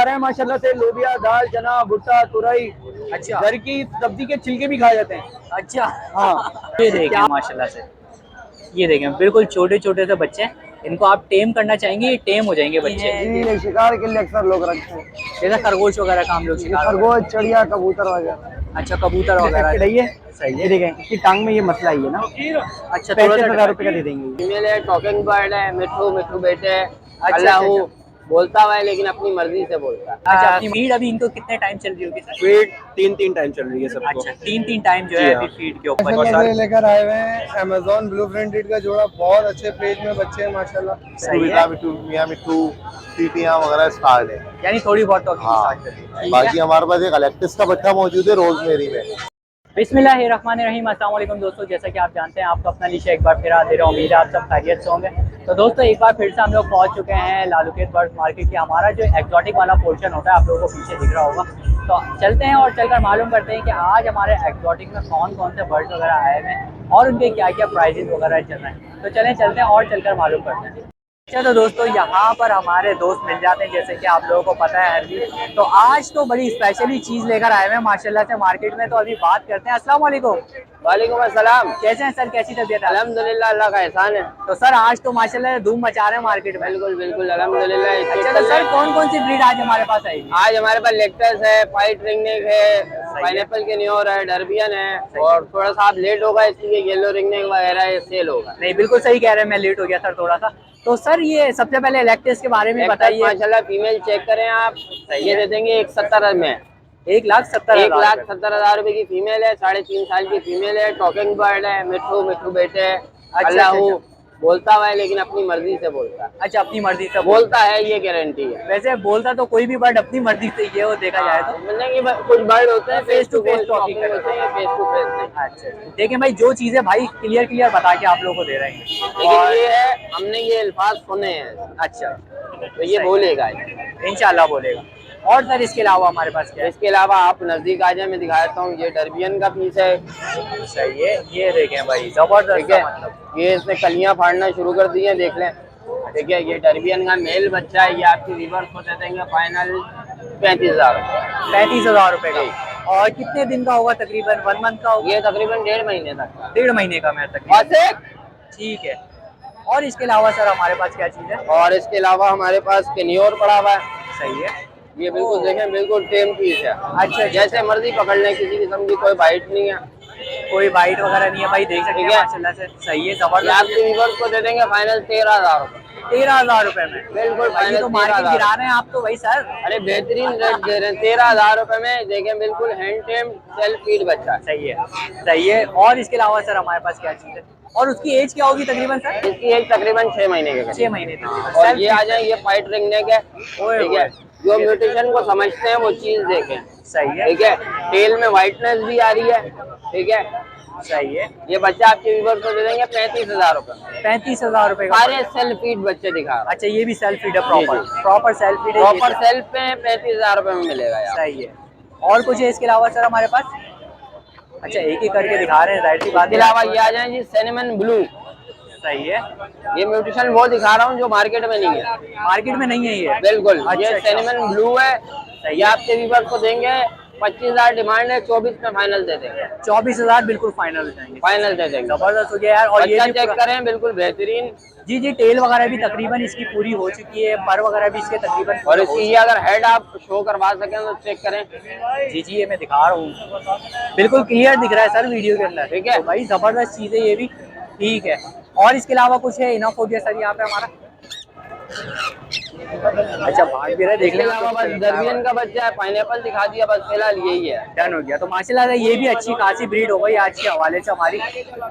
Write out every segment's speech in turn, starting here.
रहे हैं माशाल्लाह से। लोबिया, दाल, चना, भुट्टा, तुरई। अच्छा घर की सब्जी के छिलके भी खाए जाते हैं। अच्छा। हाँ। ये देखें माशाल्लाह से, ये देखें बिल्कुल छोटे छोटे से बच्चे हैं। इनको आप टेम करना चाहेंगे, ये टेम हो जाएंगे बच्चे। जी, शिकार के लिए अक्सर लोग रखते हैं। जैसे खरगोश वगैरह का हम लोग शिकार खरगोश, वगैरह। चिड़िया, कबूतर वगैरह। अच्छा कबूतर वगैरह। सही है। सही ये है। देखें, इसकी टांग में ये मसला ही है ना। अच्छा थोड़ा 35,000 सा। रुपए का दे देंगे। फीमेल है, टॉकिंग बर्ड है, मिट्ठू मिट्ठू बेटे है। अच्छा अच्छा अल्लाह अच्छा। बोलता हुआ है लेकिन अपनी मर्जी से बोलता है। अच्छा अपनी फीड अभी इनको कितने टाइम चल रही होगी सर? फीड 3-3 टाइम चल रही है सबको। अच्छा 3-3 टाइम जो जी है हाँ। अभी फीड के ऊपर और है। सारे लेकर आए हुए हैं अमेजोन ब्लू प्रिंटेड का जोड़ा, बहुत अच्छे पेज में बच्चे हैं माशाल्लाह। सही है। मिट्टू, मियां मिट्टू, चींटियां वगैरह स्टार्ट है। यानी थोड़ी बहुत टॉकिंग हाँ, स्टार्ट कर दी। बाकी हमारे पास एक अलेक्टिस का बच्चा मौजूद है रोजमेरी में। बिस्मिल्लाहिर्रहमानिर्रहीम। अस्सलाम वालेकुम दोस्तों, जैसा कि आप जानते हैं आपका अपना निशा एक बार फिर हाजिर है। उम्मीद है आप सब खैरियत से होंगे। तो दोस्तों एक बार फिर से हम लोग पहुंच चुके हैं लालूकेत बर्ड मार्केट के। हमारा जो एक्जॉटिक वाला पोर्शन होता है आप लोगों को पीछे दिख रहा होगा। तो चलते हैं और चलकर मालूम करते हैं कि आज हमारे एक्जॉटिक में कौन कौन से बर्ड्स वगैरह आए हैं और उनके क्या क्या प्राइजेस वगैरह चल रहे हैं। तो चलते हैं और चलकर मालूम करते हैं। चलो दोस्तों यहाँ पर हमारे दोस्त मिल जाते हैं, जैसे कि आप लोगों को पता है अरबी। तो आज तो बड़ी स्पेशली चीज़ लेकर आए हुए हैं माशाल्लाह से मार्केट में। तो अभी बात करते हैं। अस्सलाम वालेकुम। वालेकुम अस्सलाम। कैसे हैं सर, कैसी तबीयत है? अल्हम्दुलिल्लाह, अल्लाह का एहसान है। तो सर आज तो माशाल्लाह धूम मचा रहे हैं मार्केट में। बिल्कुल बिल्कुल अल्हम्दुलिल्लाह। अच्छा तो सर कौन कौन सी ब्रीड आज हमारे पास आएगी? आज हमारे पास लेक्टस है, फाइट रिंगनेक है, पाइनएप्पल के न्योर है, डर्बियन है। और थोड़ा सा आप लेट होगा इसलिए येलो रिंगनेक वगैरह सेल होगा। नहीं बिल्कुल सही कह रहे हैं, मैं लेट हो गया सर थोड़ा सा। तो सर ये सबसे पहले इलेक्ट्रिस के बारे में बताइए। माशाल्लाह फीमेल चेक करें आप, ये दे देंगे 170 में। 1,70,000। 1,70,000 रुपए की फीमेल है, 3.5 साल की फीमेल है, टॉकिंग बर्ड है, मिट्ठू मिट्ठू बेटे है। अच्छा, अल्लाह अच्छा। बोलता हुआ है लेकिन अपनी मर्जी से बोलता है। अच्छा अपनी मर्जी से बोलता है, ये गारंटी है। वैसे बोलता तो कोई भी बर्ड अपनी मर्जी से ही है, वो देखा जाए तो। मतलब ये कुछ बर्ड होते हैं फेस टू फेस टॉकिंग होते हैं, फेस टू फेस नहीं। अच्छा देखिए भाई, जो चीजें भाई क्लियर बता के आप लोगों को दे रहे हैं। लेकिन ये है, हमने ये अल्फाज सुने हैं, अच्छा तो ये बोलेगा। इंशाल्लाह बोलेगा। और सर इसके अलावा हमारे पास क्या है? इसके अलावा आप नजदीक आ जाए, मैं दिखाता हूँ। ये डर्बियन का पीस है। सही है, ये देखें भाई जबरदस्त। ठीक है, ये इसने कलियां फाड़ना शुरू कर दी हैं, देख लें। ठीक है, ये डर्बियन का मेल बच्चा है। ये आपकी रिवर्स को दे देंगे फाइनल 35,000। 35,000 रुपए का। और कितने दिन का होगा तकरीबन? 1 मंथ का होगा? ये तकरीबन 1.5 महीने तक। 1.5 महीने का मैं तकरीबन। ठीक है। और इसके अलावा सर हमारे पास क्या चीज़ है? और इसके अलावा हमारे पास केनियोर पड़ा हुआ है। सही है। ये बिल्कुल देखें, बिल्कुल टेम पीस है। अच्छा जैसे मर्जी पकड़ लें, किसी किस्म की कोई बाइट नहीं है, कोई बाइट वगैरह नहीं है भाई, देख सकते हैं माशाल्लाह से। सही है, ये जबरदस्त। आपके व्यूअर्स को दे देंगे फाइनल 13,000 रुपए। 13,000 रुपए में? बिल्कुल भाई ये तो मार्केट गिरा रहे हैं आप तो भाई सर। अरे बेहतरीन रेट दे रहे हैं 13,000 रुपए में। देखें बिल्कुल हैंड टेम सेल्फ फीड बच्चा है। सही है, सही है। और इसके अलावा सर हमारे पास क्या चीज़ है? और उसकी एज क्या होगी तकरीबन सर? इसकी एज तकरीबन 6 महीने के 6 महीने तक। और ये आ जाए, ये फाइट रिंगनेक है। ठीक है, जो म्यूटेशन को समझते हैं वो चीज देखें। सही है। ठीक है, टेल में व्हाइटनेस भी आ रही है। ठीक है, सही है। ये बच्चा आपके व्यूअर्स को दे देंगे 35,000 रुपए। 35,000 रुपए का। सारे सेल्फ फीड बच्चे दिखा रहा हूं। अच्छा ये भी सेल्फ फीड है? प्रॉपर जी। प्रॉपर सेल्फ फीड है? प्रॉपर सेल्फ पे 35,000 रुपए में मिलेगा यार। सही है। और कुछ है इसके अलावा सर हमारे पास? अच्छा एक ही करके दिखा रहे हैं, जाहिर सी बात इसके अलावा ये आ जाए जी सिनेमन ब्लू। सही है। ये म्यूटेशन वो दिखा रहा हूँ जो मार्केट में नहीं है। मार्केट में नहीं है ये? बिल्कुल। अच्छा, ये सिनेमन ब्लू है। ये आपके व्यूअर्स को देंगे 25,000 डिमांड है, 24 में फाइनल दे देंगे। 24,000 बिल्कुल फाइनल हो जाएंगे। फाइनल दे देंगे। जबरदस्त हो गया यार। और ये बच्चा भी चेक करें, बिल्कुल बेहतरीन। जी जी, टेल वगैरह भी तकरीबन इसकी पूरी हो चुकी है, पर वगैरह भी इसके तकरीबन। और इसकी अगर हेड आप शो करवा सकें तो चेक करें। जी जी, ये मैं दिखा रहा हूँ, बिल्कुल क्लियर दिख रहा है सर वीडियो के अंदर। ठीक है तो भाई जबरदस्त चीज़ है ये भी। ठीक है। और इसके अलावा कुछ है? इनफ हो गया सर यहाँ पे हमारा। अच्छा भाग भी रहा है, देख इसके लें। अलावा बस डर्बियन का बच्चा है, पाइनएप्पल दिखा दिया, बस फिलहाल यही है। डन हो गया। तो माशाल्लाह ये भी अच्छी खासी ब्रीड हो गई आज के हवाले से हमारी।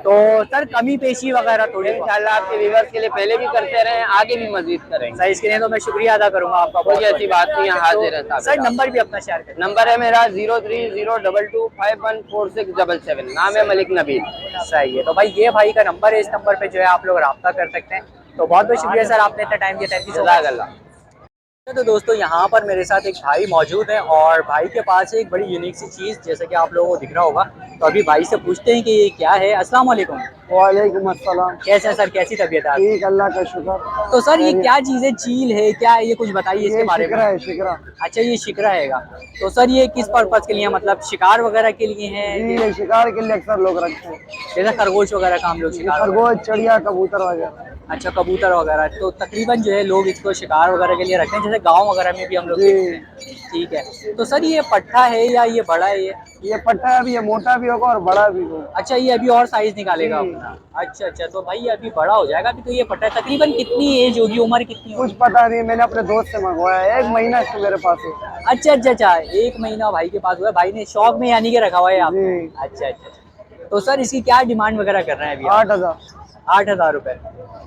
तो सर कमी पेशी वगैरह थोड़ी इंशाल्लाह आपके व्यूअर्स के लिए पहले भी करते रहे, आगे भी मजीद करेंगे। सर इसके लिए तो मैं शुक्रिया अदा करूंगा आपका। कोई ऐसी बात नहीं है, हाजिर है। तो सर नंबर भी अपना शेयर करें। नंबर है मेरा 0302251467। नाम है मलिक नबील। सही है। तो भाई ये भाई का नंबर है, इस नंबर पे जो है आप लोग रब्ता कर सकते हैं। तो बहुत बहुत शुक्रिया सर, आपने इतना टाइम दिया। Thank you so much. तो दोस्तों यहाँ पर मेरे साथ एक भाई मौजूद है और भाई के पास है एक बड़ी यूनिक सी चीज़, जैसे कि आप लोगों को दिख रहा होगा। तो अभी भाई से पूछते हैं कि ये क्या है। अस्सलाम वालेकुम। वालेकुम अस्सलाम। कैसे हैं सर, कैसी तबीयत है आपकी? ठीक, अल्लाह का शुक्र। तो सर ये क्या चीज़ है, चील है क्या, ये कुछ बताइए इसके ये बारे में। शिकरा है, शिकरा। अच्छा ये शिकरा हैगा। तो सर ये किस पर्पज के लिए, मतलब शिकार वगैरह के लिए है? जी, ये शिकार के लिए अक्सर लोग रखते हैं। जैसे खरगोश वगैरह का हम लोग ये शिकार खरगोश, चिड़िया, कबूतर वगैरह। अच्छा कबूतर वगैरह, तो तकरीबन जो है लोग इसको शिकार वगैरह के लिए रखते हैं, जैसे गांव वगैरह में भी हम लोग जी। देखते हैं। ठीक है, तो सर ये पट्ठा है या ये बड़ा है ये पट्टा भी है, मोटा भी होगा और बड़ा भी होगा। अच्छा ये अभी और साइज निकालेगा जी। अपना। अच्छा अच्छा, तो भाई अभी बड़ा हो जाएगा। अभी तो ये पट्टा है, तकरीबन कितनी एज होगी, उम्र कितनी कुछ होगी? पता नहीं, मैंने अपने दोस्त से मंगवाया है, 1 महीना से मेरे पास है। अच्छा अच्छा अच्छा, 1 महीना भाई के पास हुआ है, भाई ने शौक में यानी कि रखा हुआ है आपने। जी। अच्छा अच्छा अच्छा। तो सर इसकी क्या डिमांड वगैरह कर रहे हैं अभी आप? 8,000 8,000 रुपए।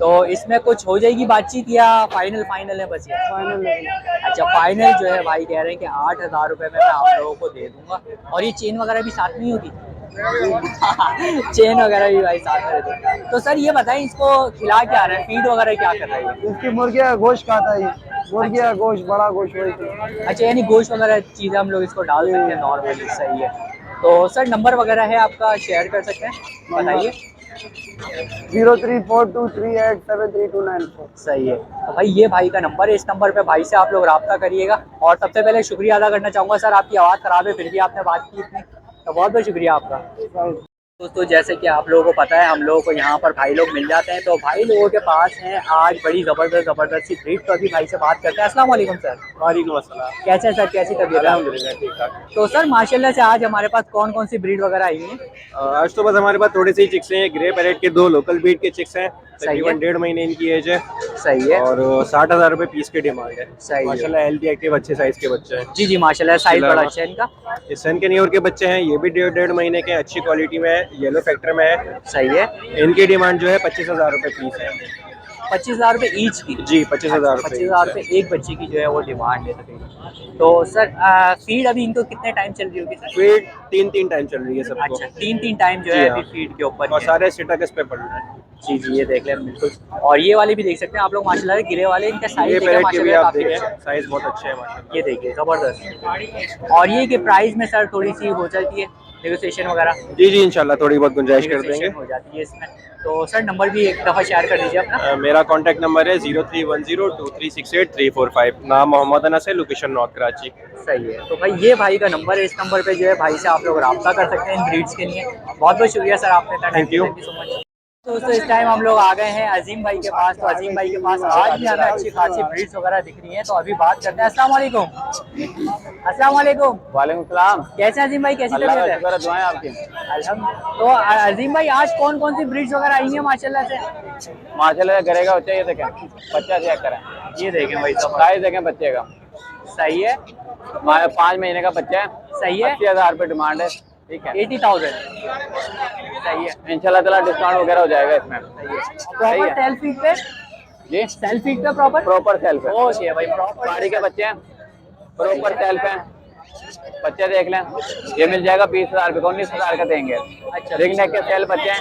तो इसमें कुछ हो जाएगी बातचीत या फाइनल है बस ये? फाइनल है। अच्छा फाइनल जो है भाई कह रहे हैं कि 8,000 रुपए में मैं आप लोगों को दे दूंगा। और ये चेन वगैरह भी साथ में ही होगी? चेन वगैरह भी भाई साथ में रहती है। तो सर ये बताएं इसको खिला क्या रहे हैं, फीड वगैरह क्या कर रहे हैं? इसकी मुर्गिया गोश्त खाता है, मुर्गिया गोश्त, बड़ा गोश्त वही। अच्छा यानी गोश्त वगैरह चीज़ें हम लोग इसको डाल सकते हैं नॉर्मली, सही है। तो सर नंबर वगैरह है आपका, शेयर कर सकते हैं, बताइए। 0342387329। सही है, तो भाई ये भाई का नंबर है, इस नंबर पे भाई से आप लोग रब्ता करिएगा। और सबसे पहले शुक्रिया अदा करना चाहूँगा सर, आपकी आवाज़ ख़राब है फिर भी आपने बात की इतनी, तो बहुत बहुत शुक्रिया आपका। दोस्तों जैसे कि आप लोगों को पता है, हम लोगों को यहाँ पर भाई लोग मिल जाते हैं, तो भाई लोगों के पास हैं आज बड़ी ज़बरदस्त सी ब्रीड। तो अभी भाई से बात करते हैं। अस्सलाम वालेकुम सर। वालेकुम अस्सलाम। कैसे हैं सर, कैसी तबीयत है? अल्हम्दुलिल्लाह ठीक ठाक। तो सर माशाल्लाह से आज हमारे पास कौन कौन सी ब्रीड वगैरह आई हैं? आज तो बस हमारे पास थोड़े से ही चिक्स हैं, ग्रे पैरेट के 2 लोकल ब्रीड के चिक्स हैं, सही है। तकरीबन 1.5 महीने इनकी एज है। सही है। और 60,000 रुपये पीस की डिमांड है। सही है। माशाल्लाह हेल्दी एक्टिव अच्छे साइज के बच्चे हैं। जी जी माशाल्लाह, साइज बड़ा अच्छा है इनका। ये सन के न्यूर के बच्चे हैं, ये भी 1.5 महीने के, अच्छी क्वालिटी में है, येलो फैक्टर में है। सही है। इनकी डिमांड जो है 25,000 रुपये पीस है। 25,000 रुपये ईच की? जी 25,000 रुपये। 25,000 रुपये एक बच्चे की जो है वो डिमांड है तकरीबन। तो सर फीड अभी इनको कितने टाइम चल रही होगी सर? फीड 3 टाइम चल रही है सबको। अच्छा 3 टाइम जो जी है हाँ। अभी फीड के ऊपर और है। सारे स्टेटस पे पड़ रहे हैं। जी जी ये देख लें बिल्कुल। और ये वाले भी देख सकते हैं आप लोग माशाल्लाह, गिरे वाले इनका साइज ये देखिए पैरेट के भी माशाल्लाह आप काफी देखें, अच्छा है। साइज बहुत अच्छे है माशाल्लाह। ये देखिए जबरदस्त। और ये कि प्राइस में सर थोड़ी सी हो जाती है नेगोशिएशन वगैरह? जी जी इंशाल्लाह थोड़ी बहुत गुंजाइश कर देंगे। नेगोशिएशन हो जाती है इसमें। तो सर नंबर भी एक दफ़ा शेयर कर दीजिए अपना। मेरा कॉन्टैक्ट नंबर है 03102368 नाम मोहम्मद अनस है, लोकेशन नॉर्थ कराची। सही है, तो भाई ये भाई का नंबर है, इस नंबर पे जो है भाई से आप लोग रब्ता कर सकते हैं इन ब्रीड्स के लिए। बहुत बहुत शुक्रिया सर आपने इतना टाइम दिया। Thank you so much. दोस्तों इस टाइम हम लोग आ गए हैं अजीम भाई के पास। तो अजीम भाई के पास आज भी हमें अच्छी खासी ब्रीड्स वगैरह दिख रही हैं, तो अभी बात करते हैं। अस्सलाम वालेकुम। अस्सलाम वालेकुम। वालेकुम सलाम। कैसे हैं अजीम भाई, कैसी अल्लाह का तबीयत है? शुक्र है, दुआएं आपकी। अल्हम्दुलिल्लाह। तो अजीम भाई आज कौन कौन सी ब्रीड्स वगैरह आई हैं माशाल्लाह से? माशाल्लाह करेगा बच्चा, ये देखें बच्चा चेक करें, ये देखें भाई साहब, साइज देखें बच्चे का। सही है। 5 महीने का बच्चा है। सही है। 80,000 रुपये डिमांड है। ठीक है 80,000। सही है। इंशाल्लाह ताला डिस्काउंट वगैरह हो जाएगा इसमें। प्रॉपर सेल्फ फीड पे? जी सेल्फ फीड पे प्रॉपर? प्रॉपर सेल्फ है। ओके भाई प्रॉपर गाड़ी के बच्चे हैं, प्रॉपर सेल्फ हैं, बच्चे देख लें। ये मिल जाएगा 20,000 रुपये का, 19,000 का देंगे। अच्छा रिंग नेक के सेल बच्चे हैं,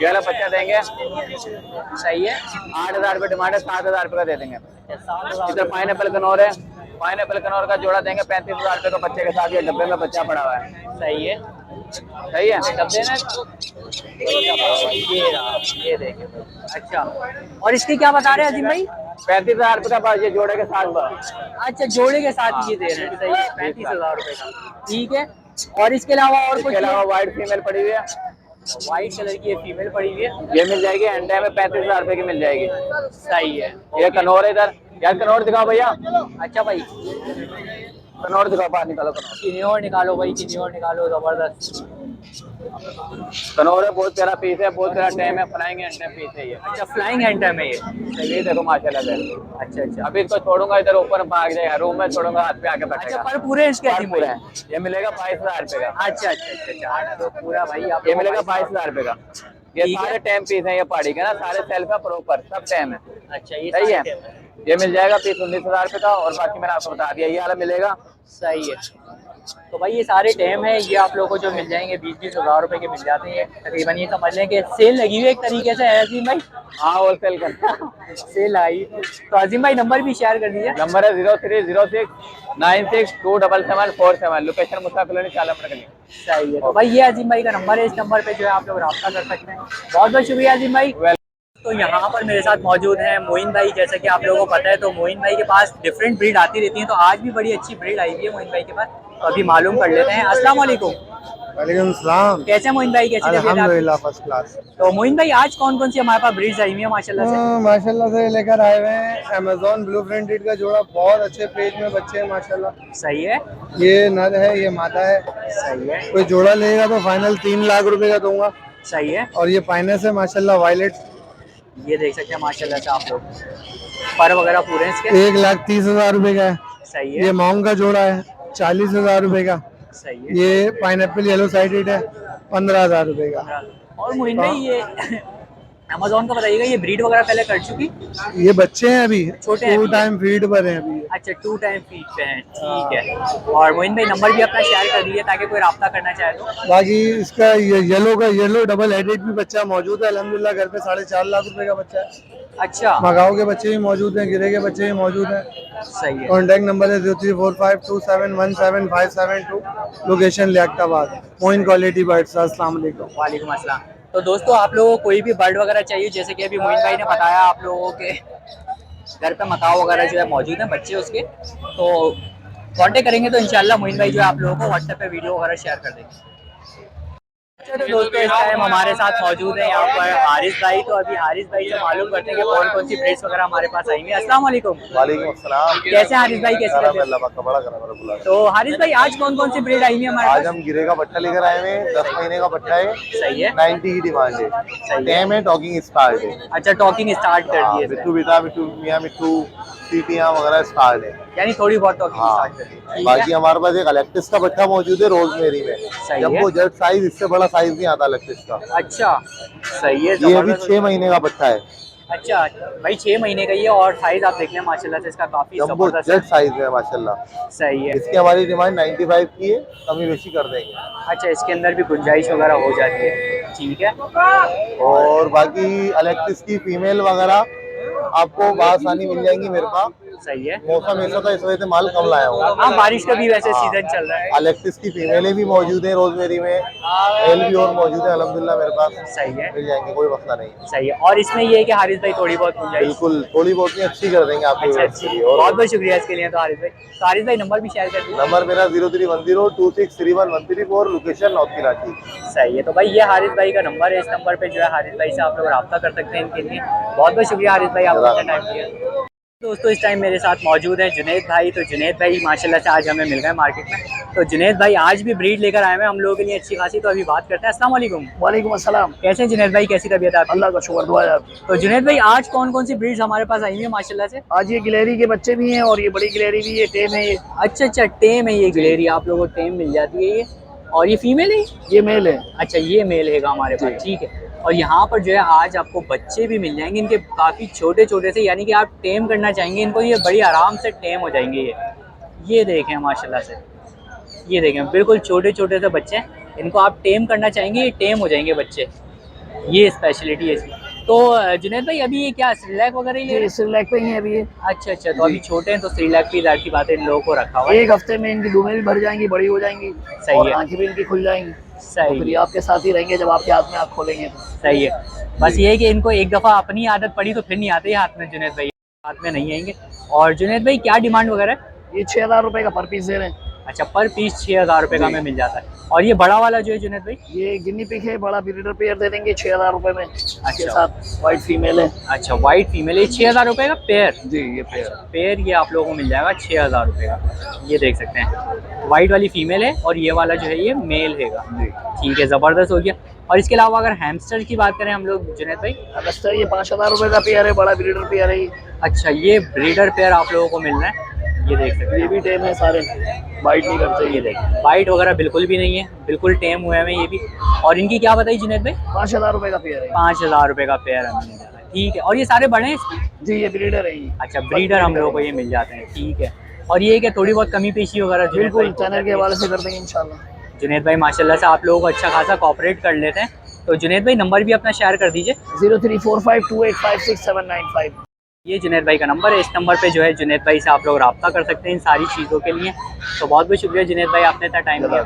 ये वाला बच्चा देंगे। सही है। 8,000 रुपये डिमांड है, 7,000 रुपये का दे देंगे। 7,000। इधर पाइनएप्पल कनौर है, पाइनएप्पल कनौर का जोड़ा देंगे 35,000 रुपये का बच्चे के साथ। ये डब्बे में बच्चा पड़ा हुआ है। सही है। सही है डब्बे में ये देखें। अच्छा और इसके क्या बता रहे हैं अजीम भाई? 35,000 रुपये का बस, ये जोड़े के साथ बस। अच्छा जोड़े के साथ ये दे रहे हैं, सही है। 35,000 रुपये का, ठीक है। और इसके अलावा और कुछ? इसके अलावा वाइट फीमेल पड़ी हुई है, व्हाइट कलर की ये फीमेल पड़ी हुई है। ये मिल जाएगी एंड में 35,000 रुपये की मिल जाएगी। सही है। ये कनौर है इधर, यार कनौर दिखाओ भैया, अच्छा भाई कनौर दिखाओ, बाहर निकालो कनौर। किन्योर निकालो भाई, किन्योर निकालो, जबरदस्त। कनौर है, बहुत प्यारा पीस है, बहुत प्यारा टाइम है, फ्लाइंग एंड पीस है ये। अच्छा फ्लाइंग हैंटर में ये? ये देखो माशाल्लाह से। अच्छा अच्छा। अभी इसको छोड़ूंगा इधर ऊपर भाग जाएगा, रूम में छोड़ूंगा हाथ पे आके अच्छा बैठेगा। पर पूरे इसके पर अजीम पूरा भाई? है, ये मिलेगा 22,000 रुपये का। अच्छा अच्छा अच्छा अच्छा, तो पूरा भाई आप ये मिलेगा 22,000 रुपये का। ये ठीक है। सारे टाइम पीस हैं, ये पहाड़ी के ना, सारे सेल्फ है, प्रॉपर सब टाइम है। अच्छा ये सही है। सारे टेम हैं। ये मिल जाएगा पीस 19,000 रुपये का, और बाकी मैंने आपको बता दिया ये वाला मिलेगा। सही है। तो भाई ये सारे टेम है, ये आप लोगों को जो मिल जाएंगे 20-20 हज़ार रुपए के मिल जाते हैं। तकरीबन ये समझ लें कि सेल लगी हुई है एक तरीके से, है अजीम भाई? हाँ होलसेल का सेल आई। तो अजीम भाई नंबर भी शेयर कर दीजिए। नंबर है 0306962747, लोकेशन मुस्ताफ कॉलोनी शालामार गली। सही है। तो भाई ये अजीम भाई का नंबर है, इस नंबर पे जो है आप लोग रब्ता कर सकते हैं। बहुत बहुत शुक्रिया अजीम भाई। तो यहाँ पर मेरे साथ मौजूद हैं मोइन भाई। जैसा कि आप लोगों को पता है तो मोइन भाई के पास डिफरेंट ब्रीड आती रहती हैं, तो आज भी बड़ी अच्छी ब्रीड आई हुई है मोइन भाई के पास, तो अभी मालूम कर लेते हैं। अस्सलाम वालेकुम। वालेकुम सलाम। कैसे हैं मोइन भाई, कैसी तबीयत है आपकी? अल्हम्दुलिल्लाह फर्स्ट क्लास। तो मोइन भाई आज कौन कौन सी हमारे पास ब्रीड्स आई हुई है माशाल्लाह से? माशाल्लाह से लेकर आए हुए हैं अमेज़न ब्लू प्रिंटेड का जोड़ा, बहुत अच्छे पेज में बच्चे हैं माशाल्लाह। सही है। ये नर है, ये मादा है। सही है। कोई जोड़ा लेगा तो फाइनल 3 लाख रुपए का दूंगा। सही है। और ये पाइनस है माशाल्लाह वायलेट, ये देख सकते हैं माशाल्लाह से आप लोग, पर वगैरह पूरे हैं इसके। 1,30,000 रुपए का है। सही है। ये मॉन्ग का जोड़ा है 40,000 रुपए का। सही है। ये पाइनएप्पल येलो साइडेड है 15,000 रुपए का। और मोइन भाई ये अमेज़न का बताइएगा, ये ब्रीड वगैरह पहले कर चुकी? ये बच्चे हैं अभी, छोटे हैं 2 अभी। टाइम फीड पर हैं अभी। अच्छा 2 टाइम फीड पे हैं, ठीक है। और मोइन भाई नंबर भी अपना शेयर कर दीजिए ताकि कोई रब्ता करना चाहे तो। बाकी इसका ये येलो डबल हेडेड भी बच्चा मौजूद है अल्हम्दुलिल्लाह, घर पे 4.5 लाख रुपए का बच्चा है। अच्छा मगाओ के बच्चे भी मौजूद हैं, गिरे के बच्चे भी मौजूद हैं। सही है। कॉन्टैक्ट नंबर है 0345271772, location Liaquatabad, Moin quality birds. अस्सलाम वालेकुम। वालेकुम अस्सलाम। तो दोस्तों आप लोगों को कोई भी बर्ड वगैरह चाहिए, जैसे कि अभी मोइन भाई ने बताया आप लोगों के घर पे मकाओ वगैरह जो है मौजूद हैं बच्चे उसके, तो कांटेक्ट करेंगे तो इंशाल्लाह मोइन भाई जो है आप लोगों को व्हाट्सएप पे वीडियो वगैरह शेयर कर देंगे। तो दोस्तों इस टाइम हमारे साथ मौजूद है यहाँ पर हारिस भाई। तो अभी हारिस भाई से मालूम करते हैं कि कौन कौन सी ब्रीड्स वगैरह हमारे पास आई हुई है। अस्सलाम वालेकुम। वालेकुम अस्सलाम। कैसे हैं हारिस भाई, कैसे हैं? अल्लाह का बड़ा करा मेरा बुला। तो हारिस भाई आज कौन कौन सी ब्रीड आई हुई है हमारे आज पास? हम गिरे का बट्टा लेकर आए हुए हैं, 10 महीने का बट्टा है। सही है। 90 की डिमांड है। टेम है, टॉकिंग स्टार्ट है। अच्छा टॉकिंग स्टार्ट कर दिए थे। मिट्टू बेटा, मिट्टू मियाँ, मिट्टू सीटियाँ वगैरह स्टार्ट है। यानी थोड़ी बहुत टॉकिंग हाँ, स्टार्ट कर दी। ठीक बाकी है। हमारे पास एक अलेक्टिस का बट्टा मौजूद है रोजमेरी में। सही जब है। वो जेट साइज, इससे बड़ा साइज नहीं आता अलेक्टिस का। अच्छा सही है। ये अभी जबरदस्त। 6 महीने का बट्टा है। अच्छा भाई 6 महीने का ही है, और साइज आप देख लें माशाल्लाह से इसका काफी जम्बो जबरदस्त जेट है। साइज है माशाल्लाह। सही है। इसकी हमारी डिमांड 95 की है, कमी बेशी कर देंगे। अच्छा इसके अंदर भी गुंजाइश वगैरह हो जाती है, ठीक है। और बाकी अलेक्टिस की फीमेल वगैरह आपको आसानी मिल जाएंगी मेरे पास। सही है। मौसम ऐसा था, इस वजह से माल कम लाया हूँ। हाँ बारिश का भी वैसे सीजन चल रहा है। अलेक्टिस की फीमेलें भी मौजूद हैं रोजमेरी में, मेल भी और मौजूद है अल्हम्दुलिल्लाह मेरे पास। सही है। मिल जाएंगे, कोई मसला नहीं। सही है। और इसमें ये है कि हारिस भाई थोड़ी बहुत गुंजाइश। बिल्कुल, थोड़ी बहुत नहीं अच्छी कर देंगे आपकी अच्छा व्यवस्था अच्छी, के लिए। और बहुत बहुत शुक्रिया इसके लिए। तो हारिस भाई, तो हारिस भाई नंबर भी शेयर कर दीजिए। नंबर मेरा 0310263113 लुकेशन नॉर्थ कराची। सही है। तो भाई ये हारिस भाई का नंबर है, इस नंबर पे जो है हारिस भाई से आप लोग रब्ता कर सकते हैं इनके लिए। बहुत बहुत शुक्रिया हारिस भाई, आपने अपना टाइम दिया। दोस्तों इस टाइम मेरे साथ मौजूद हैं जुनैद भाई। तो जुनैद भाई माशाल्लाह से आज हमें मिल गए मार्केट में। तो जुनैद भाई आज भी ब्रीड लेकर आए हैं हम लोगों के लिए अच्छी खासी। तो अभी बात करते हैं। अस्सलाम वालेकुम। वालेकुम अस्सलाम। कैसे हैं जुनैद भाई, कैसी तबीयत है आपकी? अल्लाह का शुक्र, दुआ है आपकी। तो जुनैद भाई आज कौन कौन सी ब्रीड्स हमारे पास आई हुई है माशाल्लाह से? आज ये गिलहरी के बच्चे भी हैं और ये बड़ी गिलहरी भी है, टेम है ये। अच्छा अच्छा टेम है ये गिलहरी, आप लोगों को टेम मिल जाती है ये। और ये फीमेल है? ये मेल है। अच्छा ये मेल हैगा हमारे पास, ठीक है। और यहाँ पर जो है आज आपको बच्चे भी मिल जाएंगे इनके, काफ़ी छोटे छोटे से, यानी कि आप टेम करना चाहेंगे इनको, ये बड़ी आराम से टेम हो जाएंगे ये देखें माशाल्लाह से, ये देखें बिल्कुल छोटे छोटे से बच्चे हैं। इनको आप टेम करना चाहेंगे, ये टेम हो जाएंगे बच्चे, ये स्पेशलिटी है इसकी। तो जुनैद भाई अभी ये क्या श्रीलैक वगैरह ही ले रहे ये हैं? श्रीलैक पे ही है अभी ये। अच्छा अच्छा, तो अभी छोटे हैं तो श्रीलैक की जाहिर सी बात है इन लोगों को रखा हुआ है। एक हफ्ते में इनकी डूमें भी भर जाएंगी, बड़ी हो जाएंगी। सही और है। आंखें भी इनकी खुल जाएंगी। सही फिर ये आपके साथ ही रहेंगे जब आपके हाथ में आँख खोलेंगे तो। सही है। बस ये है कि इनको एक दफ़ा अपनी आदत पड़ी तो फिर नहीं आते हाथ में, जुनैद भाई हाथ में नहीं आएंगे। और जुनैद भाई क्या डिमांड वगैरह है? ये 6,000 रुपये का पर पीस दे रहे हैं। अच्छा पर पीस 6,000 रुपये का हमें मिल जाता है। और ये बड़ा वाला जो है जुनैद भाई? ये गिनी पिग है, बड़ा ब्रीडर पेयर दे देंगे 6,000 रुपये में। इसके अच्छा। साथ वाइट फीमेल है। अच्छा वाइट फीमेल है, 6,000 रुपये का पेयर? जी ये पेयर। पेयर ये आप लोगों को मिल जाएगा 6,000 रुपये का, ये देख सकते हैं। वाइट वाली फीमेल है और ये वाला जो है ये मेल हैगा। ठीक है, ज़बरदस्त हो गया। और इसके अलावा अगर हैमस्टर की बात करें हम लोग जुनैद भाई? अगस्टर ये 5,000 रुपये का पेयर है, बड़ा ब्रीडर पेयर है ये। अच्छा ये ब्रीडर पेयर आप लोगों को मिल रहा है, ये देख सकते ये हैं। भी टेम है, सारे बाइट नहीं करते ये ये। देखें वाइट वगैरह बिल्कुल भी नहीं है, बिल्कुल टेम हुए हैं ये भी। और इनकी क्या बताई जुनैद भाई? 5,000 रुपये का पेयर है। 5,000 रुपये का पेयर हमें मिल जाता है। ठीक है, और ये सारे बड़े हैं इसके? जी ये ब्रीडर है ये। अच्छा, ब्रीडर हम लोगों को ये मिल जाते हैं, ठीक है। और ये क्या थोड़ी बहुत कमी पेशी वगैरह जुनैद बिल्कुल भाई चैनल के हवाले से कर देंगे इंशाल्लाह। जुनैद भाई माशाल्लाह से आप लोगों को अच्छा खासा कॉपरेट कर लेते हैं। तो जुनैद भाई नंबर भी अपना शेयर कर दीजिए। 0345285675। ये जुनैद भाई का नंबर है, इस नंबर पे जो है जुनैद भाई से आप लोग रब्ता कर सकते हैं इन सारी चीज़ों के लिए। तो बहुत बहुत शुक्रिया जुनैद भाई, आपने इतना टाइम दिया।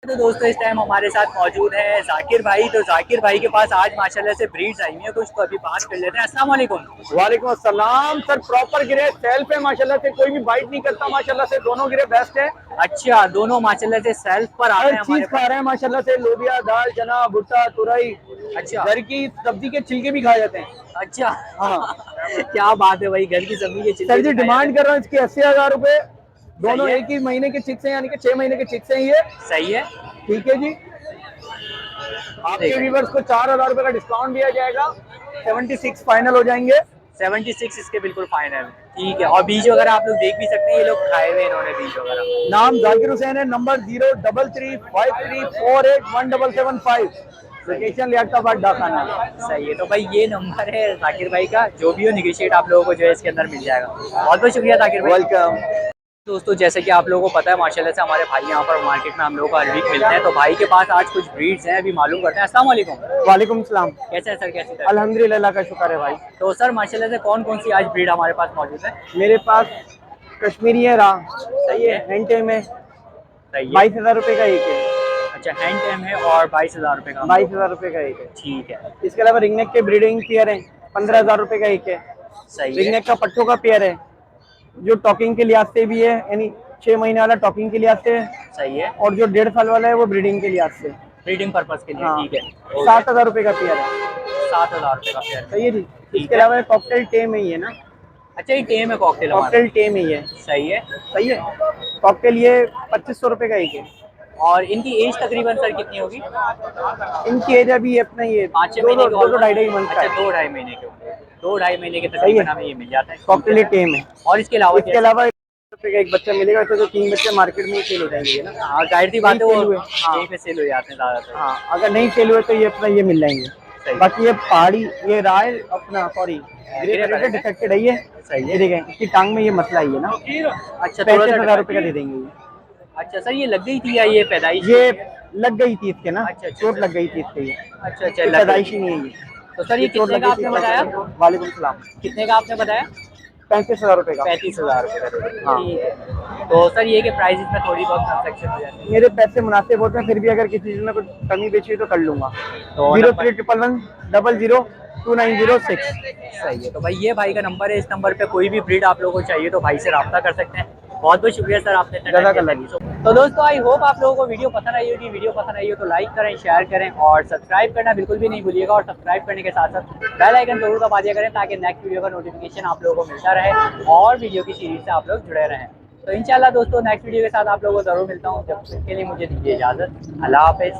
तो दोस्तों इस टाइम हमारे साथ मौजूद है जाकिर भाई। तो जाकिर भाई के पास आज माशाल्लाह से ब्रीड्स आई हुई हैं कुछ, तो अभी बात कर लेते हैं। अस्सलाम वालेकुम। वालेकुम अस्सलाम सर। प्रॉपर गिरे सेल्फ है माशाल्लाह से, कोई भी बाइट नहीं करता माशाल्लाह से, दोनों गिरे बेस्ट है। अच्छा, दोनों माशाल्लाह से सेल्फ पर आते हर हैं चीज हमारे खा रहे हैं माशाल्लाह से, लोबिया, दाल, चना, भुट्टा, तुरई, अच्छा घर की सब्जी के छिलके भी खाए जाते हैं। अच्छा हाँ क्या बात है भाई, घर की सब्जी के छिलके सर जी भी खाए डिमांड कर रहा हूँ इसके 80,000 रुपए। दोनों सही है। एक ही महीने के चिक्स हैं, यानी कि 6 महीने के चिक्स हैं ये। जाते हैं। सही है, ठीक है जी। आपके व्यूवर्स को 4,000 रुपए का डिस्काउंट दिया जाएगा, 76 फाइनल हो जाएंगे। 76 इसके बिल्कुल फाइनल। ठीक है, और बीज वगैरह आप लोग देख भी सकते हैं, ये लोग खाए हुए इन्होंने बीज वगैरह। नाम जाकिर हुसैन है, नंबर 033534817775, लोकेशन लियाकताबाद डाकाना। सही है, तो भाई ये नंबर है जाकिर भाई का, जो भी हो निगोशिएट आप लोगों को जो है इसके अंदर मिल जाएगा। बहुत बहुत शुक्रिया जाकिर भाई। वेलकम। दोस्तों जैसे कि आप लोगों को पता है माशाल्लाह से हमारे भाई यहाँ पर मार्केट में हम लोगों को हर वीक मिलते हैं। तो भाई के पास आज कुछ ब्रीड्स हैं, अभी मालूम करते हैं। अस्सलाम वालेकुम। वालेकुम सलाम। कैसे हैं सर, कैसे हैं? अल्हम्दुलिल्लाह का शुक्र है भाई। तो सर माशाल्लाह से कौन कौन सी आज ब्रीड हमारे पास मौजूद है? मेरे पास कश्मीरी है, राह सही है, हैंड टेम है, सही है। 22,000 रुपए का एक है। अच्छा, हैंड टेम है और 22,000 रुपये का। 22,000 रुपए का एक है। ठीक है, इसके अलावा रिंगनेक के ब्रीडिंग पेयर है, 15,000 रुपए का एक है। सही है, रिंगनेक का पट्टों का पेयर है, जो टॉकिंग के लिहाज से भी है, यानी 6 महीने वाला टॉकिंग के लिहाज से है, सही है। और जो 1.5 साल वाला है वो ब्रीडिंग के लिहाज से। ब्रीडिंग पर्पस के लिए। हाँ। ठीक है, 7,000 रुपए का पेयर है। 7,000 रुपये का पेयर। सही है जी। इसके अलावा कॉकटेल टेम है ये ना, अच्छा ये टेम है कॉकटेल हमारा। कॉकटेल टेम है ये। सही है। सही है। कॉकटेल ये 2,500 रुपए का एक है। और इनकी एज तकरीबन सर कितनी होगी? इनकी एज अभी अपना ये 5-6 महीने के 2-2.5 मंथ का अच्छा, है। 2-2.5 महीने के होंगे। 2-2.5 महीने के सही तकरीबन है। हमें ये मिल जाता है। कॉकटेल टेम है। और इसके अलावा इसके अलावा रुपए का एक बच्चा मिलेगा, वैसे तो 3 बच्चे मार्केट में ही सेल हो जाएंगे ना। हाँ जाहिर सी बात है, नहीं वो सेल हुए। हाँ। यहीं पे सेल हो जाते हैं ज़्यादातर। हाँ, अगर नहीं सेल हुए तो ये अपना ये मिल जाएंगे। सही। बाकी ये पहाड़ी, ये राय अपना सॉरी ग्रे पैरेट है। डिफेक्टेड है ये। सही है। ये देखें, इसकी टांग में ये मसला है ये ना। अच्छा, 35,000 रुपए का दे देंगे ये। अच्छा सर, ये लग गई थी या ये पैदाइश? ये लग गई थी इसके ना, अच्छा, अच्छा, चोट लग गई थी इसके। ये अच्छा अच्छा, ये लग गई। पैदाइशी नहीं है ये। तो सर ये चोट कितने लग का गई आपने थी। बताया? वालेकुम सलाम। कितने का आपने बताया? 35,000 रुपए का। 35,000 रुपये का। हाँ। ठीक है, तो सर ये कि प्राइसेस में थोड़ी बहुत कंसेक्शन हो जाती है। मेरे पैसे मुनासिब होते हैं, फिर भी अगर किसी चीज में कुछ कमी बेची तो कर लूंगा। तो 0311002906। सही है, तो भाई ये भाई का नंबर है, इस नंबर पे कोई भी ब्रीड आप लोगों को चाहिए तो भाई से रब्ता कर सकते हैं। बहुत बहुत शुक्रिया सर, आपने इतना टाइम दिया। तो दोस्तों आई होप आप लोगों को वीडियो पसंद आई होगी। वीडियो पसंद आई हो तो लाइक करें, शेयर करें और सब्सक्राइब करना बिल्कुल भी नहीं भूलिएगा। और सब्सक्राइब करने के साथ साथ बेल आइकन जरूर दबा दिया करें, ताकि नेक्स्ट वीडियो का नोटिफिकेशन आप लोगों को मिलता रहे और वीडियो की सीरीज से आप लोग जुड़े रहें। तो इंशाल्लाह दोस्तों नेक्स्ट वीडियो के साथ आप लोगों को जरूर मिलता हूँ। जब तक के लिए मुझे दीजिए इजाज़त। अल्लाह हाफिज़।